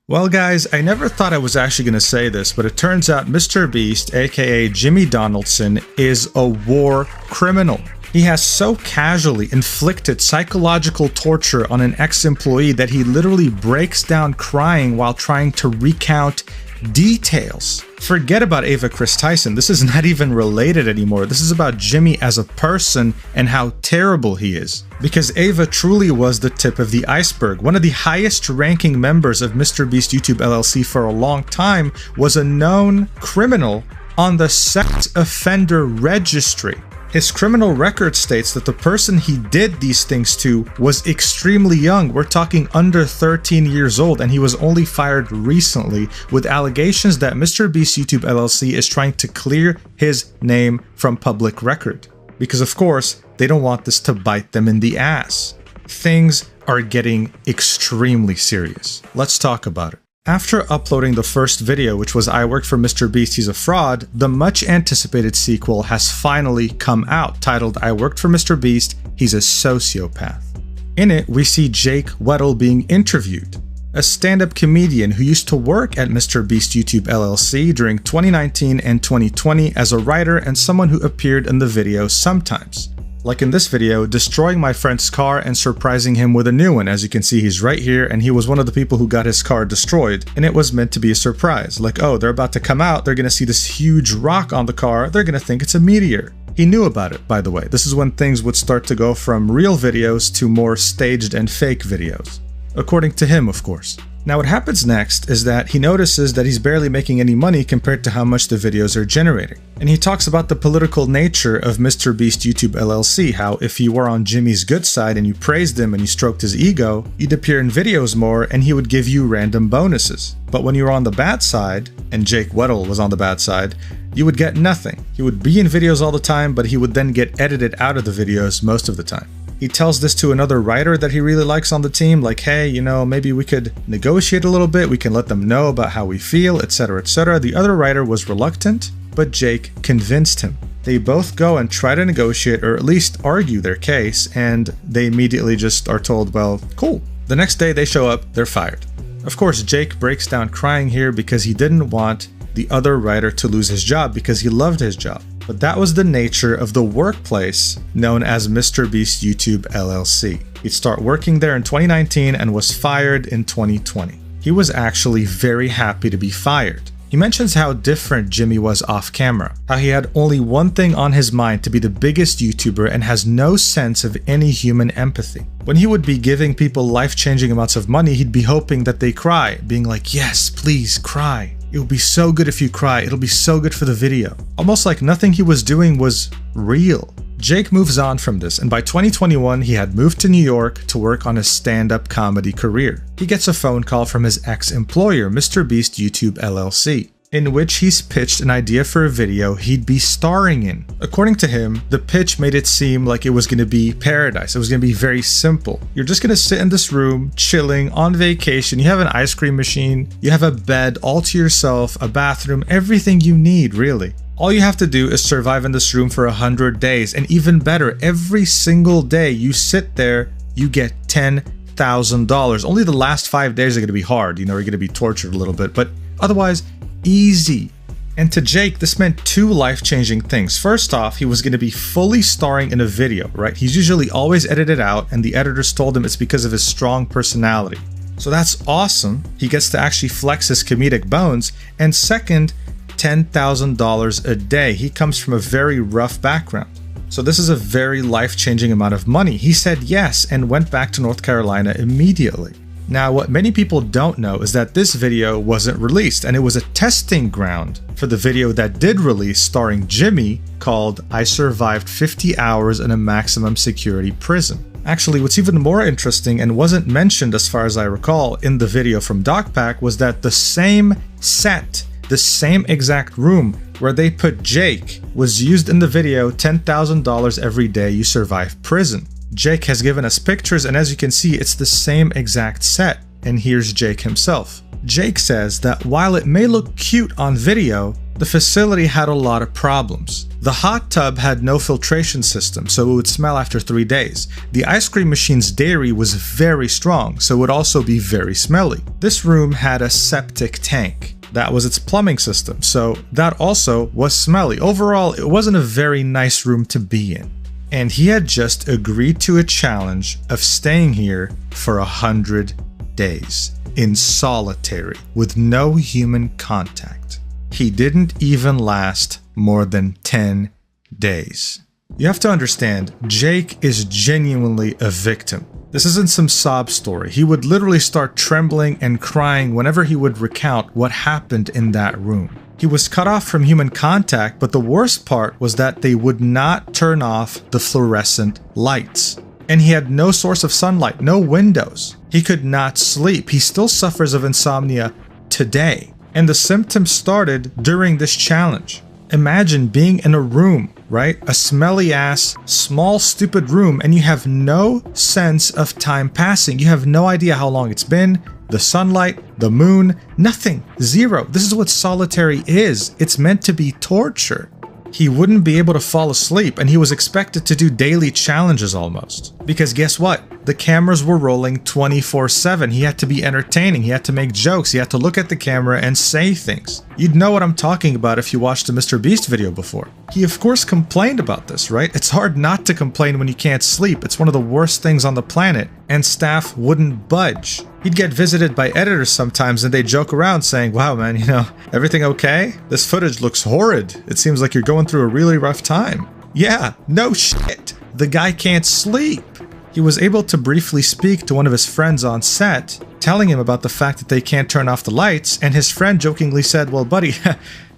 Well guys, I never thought I was actually going to say this, but it turns out MrBeast, aka Jimmy Donaldson, is a war criminal. He has so casually inflicted psychological torture on an ex-employee that he literally breaks down crying while trying to recount details. Forget about Ava Kris Tyson, this is not even related anymore. This is about Jimmy as a person and how terrible he is. Because Ava truly was the tip of the iceberg. One of the highest ranking members of MrBeast YouTube LLC for a long time was a known criminal on the sex offender registry. His criminal record states that the person he did these things to was extremely young. We're talking under 13 years old, and he was only fired recently with allegations that MrBeast YouTube LLC is trying to clear his name from public record. Because of course, they don't want this to bite them in the ass. Things are getting extremely serious. Let's talk about it. After uploading the first video, which was I worked for MrBeast, he's a fraud, the much anticipated sequel has finally come out, titled I worked for MrBeast, he's a sociopath. In it, we see Jake Weddle being interviewed, a stand-up comedian who used to work at MrBeast YouTube LLC during 2019 and 2020 as a writer and someone who appeared in the video sometimes. Like in this video, destroying my friend's car and surprising him with a new one. As you can see, he's right here, and he was one of the people who got his car destroyed, and it was meant to be a surprise. Like, oh, they're about to come out, they're gonna see this huge rock on the car, they're gonna think it's a meteor. He knew about it, by the way. This is when things would start to go from real videos to more staged and fake videos. According to him, of course. Now what happens next is that he notices that he's barely making any money compared to how much the videos are generating. And he talks about the political nature of MrBeast YouTube LLC, how if you were on Jimmy's good side and you praised him and you stroked his ego, you'd appear in videos more and he would give you random bonuses. But when you were on the bad side, and Jake Weddle was on the bad side, you would get nothing. He would be in videos all the time, but he would then get edited out of the videos most of the time. He tells this to another writer that he really likes on the team, like, hey, you know, maybe we could negotiate a little bit, we can let them know about how we feel, etc, etc. The other writer was reluctant, but Jake convinced him. They both go and try to negotiate, or at least argue their case, and they immediately just are told, well, cool. The next day they show up, they're fired. Of course, Jake breaks down crying here because he didn't want the other writer to lose his job because he loved his job. But that was the nature of the workplace known as MrBeast YouTube LLC. He'd start working there in 2019 and was fired in 2020. He was actually very happy to be fired. He mentions how different Jimmy was off camera, how he had only one thing on his mind, to be the biggest YouTuber, and has no sense of any human empathy. When he would be giving people life-changing amounts of money, he'd be hoping that they cry, being like, yes, please cry. It will be so good if you cry, it'll be so good for the video. Almost like nothing he was doing was real. Jake moves on from this, and by 2021 he had moved to New York to work on his stand-up comedy career. He gets a phone call from his ex-employer, MrBeast YouTube LLC, in which he's pitched an idea for a video he'd be starring in. According to him, the pitch made it seem like it was going to be paradise. It was going to be very simple. You're just going to sit in this room, chilling, on vacation. You have an ice cream machine, you have a bed all to yourself, a bathroom, everything you need, really. All you have to do is survive in this room for 100 days, and even better, every single day you sit there, you get $10,000. Only the last 5 days are going to be hard, you know, you're going to be tortured a little bit, but otherwise, easy. And to Jake, this meant two life-changing things. First off, he was going to be fully starring in a video, right? He's usually always edited out, and the editors told him it's because of his strong personality. So that's awesome. He gets to actually flex his comedic bones. And second, $10,000 a day. He comes from a very rough background. So this is a very life-changing amount of money. He said yes and went back to North Carolina immediately. Now, what many people don't know is that this video wasn't released, and it was a testing ground for the video that did release starring Jimmy called I Survived 50 Hours in a Maximum Security Prison. Actually, what's even more interesting and wasn't mentioned as far as I recall in the video from Dogpack was that the same set, the same exact room where they put Jake was used in the video $10,000 every day you survive prison. Jake has given us pictures, and as you can see, it's the same exact set. And here's Jake himself. Jake says that while it may look cute on video, The facility had a lot of problems. The hot tub had no filtration system, so it would smell after 3 days. The ice cream machine's dairy was very strong, so it would also be very smelly. This room had a septic tank. That was its plumbing system, so that also was smelly. Overall, it wasn't a very nice room to be in. And he had just agreed to a challenge of staying here for 100 days in solitary with no human contact. He didn't even last more than 10 days. You have to understand, Jake is genuinely a victim. This isn't some sob story. He would literally start trembling and crying whenever he would recount what happened in that room. He was cut off from human contact, but the worst part was that they would not turn off the fluorescent lights. And he had no source of sunlight, no windows. He could not sleep. He still suffers of insomnia today. And the symptoms started during this challenge. Imagine being in a room, right? A smelly ass, small, stupid room, and you have no sense of time passing. You have no idea how long it's been, the sunlight, the moon, nothing, zero. This is what solitary is. It's meant to be torture. He wouldn't be able to fall asleep, and he was expected to do daily challenges almost. Because guess what? The cameras were rolling 24/7. He had to be entertaining. He had to make jokes. He had to look at the camera and say things. You'd know what I'm talking about if you watched the MrBeast video before. He of course complained about this, right? It's hard not to complain when you can't sleep. It's one of the worst things on the planet, and staff wouldn't budge. He'd get visited by editors sometimes and they'd joke around saying, wow man, you know, everything okay? This footage looks horrid. It seems like you're going through a really rough time. Yeah, no shit. The guy can't sleep. He was able to briefly speak to one of his friends on set, telling him about the fact that they can't turn off the lights, and his friend jokingly said, well buddy,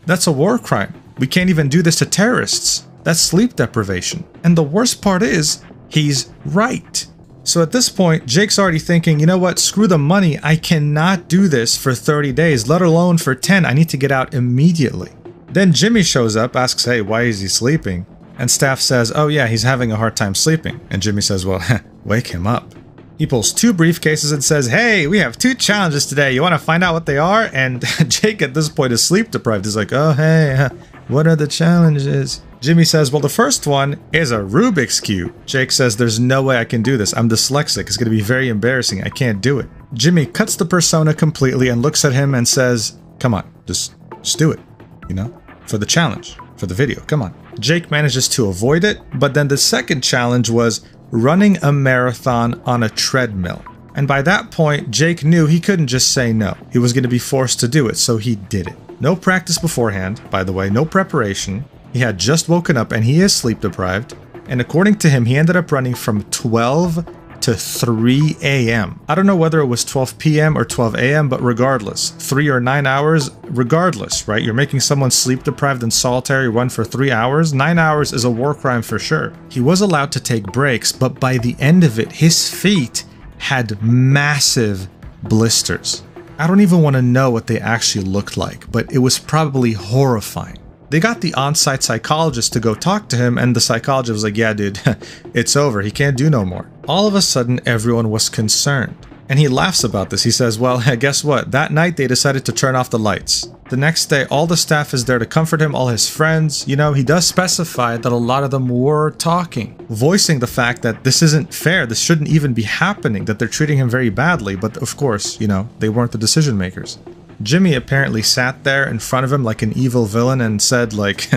that's a war crime. We can't even do this to terrorists. That's sleep deprivation. And the worst part is, he's right. So at this point, Jake's already thinking, you know what, screw the money, I cannot do this for 30 days, let alone for 10, I need to get out immediately. Then Jimmy shows up, asks, hey, why is he sleeping? And staff says, oh yeah, he's having a hard time sleeping. And Jimmy says, well, wake him up. He pulls 2 briefcases and says, hey, we have 2 challenges today, you want to find out what they are? And Jake at this point is sleep deprived. He's like, oh hey, what are the challenges? Jimmy says, well, the first one is a Rubik's Cube. Jake says, there's no way I can do this. I'm dyslexic. It's going to be very embarrassing. I can't do it. Jimmy cuts the persona completely and looks at him and says, come on, just do it, you know, for the challenge, for the video. Come on. Jake manages to avoid it, but then the second challenge was running a marathon on a treadmill. And by that point, Jake knew he couldn't just say no. He was going to be forced to do it, so he did it. No practice beforehand, by the way, no preparation. He had just woken up and he is sleep deprived. And according to him, he ended up running from 12 to 3 a.m. I don't know whether it was 12 p.m. or 12 a.m., but regardless, 3 or 9 hours, regardless, right? You're making someone sleep deprived and solitary run for 3 hours. 9 hours is a war crime for sure. He was allowed to take breaks, but by the end of it, his feet had massive blisters. I don't even want to know what they actually looked like, but it was probably horrifying. They got the on-site psychologist to go talk to him, and the psychologist was like, yeah, dude, it's over. He can't do no more. All of a sudden, everyone was concerned. And he laughs about this. He says, well, guess what? That night, they decided to turn off the lights. The next day, all the staff is there to comfort him, all his friends. You know, he does specify that a lot of them were talking, voicing the fact that this isn't fair. This shouldn't even be happening, that they're treating him very badly. But of course, you know, they weren't the decision makers. Jimmy apparently sat there in front of him like an evil villain and said like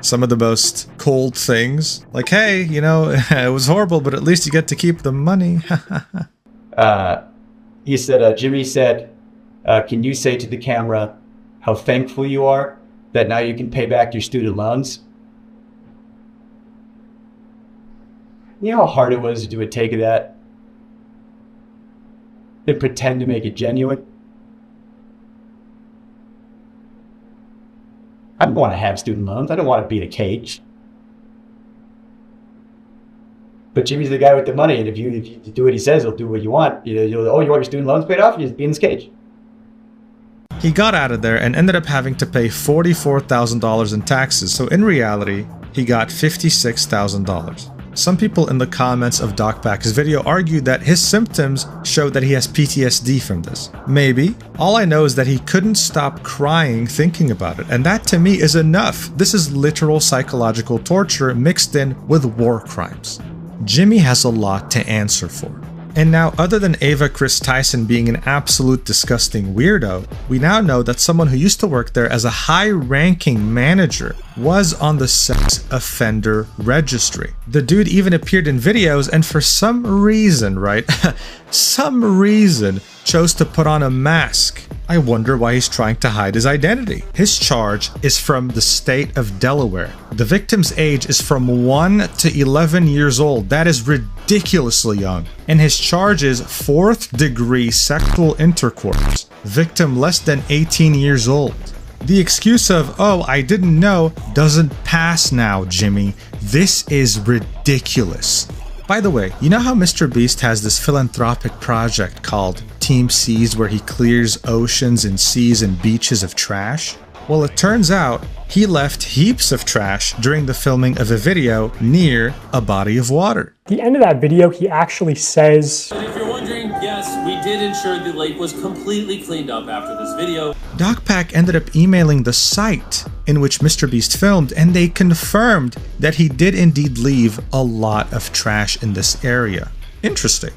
some of the most cold things. Like, hey, you know, it was horrible, but at least you get to keep the money. He said, Jimmy said, can you say to the camera how thankful you are that now you can pay back your student loans? You know how hard it was to do a take of that? And pretend to make it genuine? I don't want to have student loans. I don't want to be in a cage. But Jimmy's the guy with the money, and if you do what he says, he'll do what you want. Oh, you want your student loans paid off? You just be in this cage. He got out of there and ended up having to pay $44,000 in taxes. So in reality, he got $56,000. Some people in the comments of Dogpack's video argued that his symptoms showed that he has PTSD from this. Maybe. All I know is that he couldn't stop crying thinking about it, and that to me is enough. This is literal psychological torture mixed in with war crimes. Jimmy has a lot to answer for. And now, other than Ava Kris Tyson being an absolute disgusting weirdo, we now know that someone who used to work there as a high-ranking manager was on the sex offender registry. The dude even appeared in videos and for some reason, right? some reason, chose to put on a mask. I wonder why he's trying to hide his identity. His charge is from the state of Delaware. The victim's age is from 1 to 11 years old. That is ridiculously young. And his charge is 4th-degree sexual intercourse. Victim less than 18 years old. The excuse of, oh, I didn't know, doesn't pass now, Jimmy. This is ridiculous. By the way, you know how MrBeast has this philanthropic project called Team Seas where he clears oceans and seas and beaches of trash? Well, it turns out he left heaps of trash during the filming of a video near a body of water. At the end of that video, he actually says, and if you're wondering, yes, we did ensure the lake was completely cleaned up after this video. Dogpack ended up emailing the site in which MrBeast filmed, and they confirmed that he did indeed leave a lot of trash in this area. Interesting.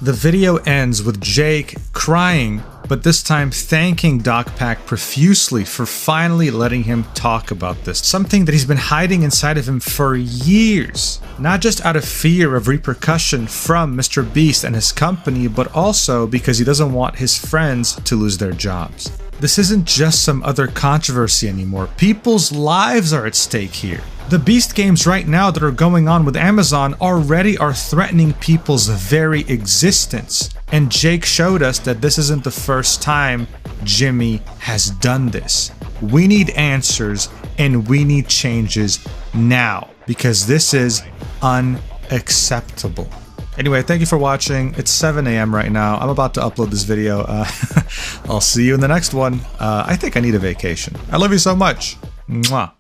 The video ends with Jake crying, but this time thanking Dogpack profusely for finally letting him talk about this. Something that he's been hiding inside of him for years. Not just out of fear of repercussion from MrBeast and his company, but also because he doesn't want his friends to lose their jobs. This isn't just some other controversy anymore. People's lives are at stake here. The Beast games right now that are going on with Amazon already are threatening people's very existence. And Jake showed us that this isn't the first time Jimmy has done this. We need answers and we need changes now because this is unacceptable. Anyway, thank you for watching. It's 7 a.m. right now. I'm about to upload this video. I'll see you in the next one. I think I need a vacation. I love you so much. Mwah.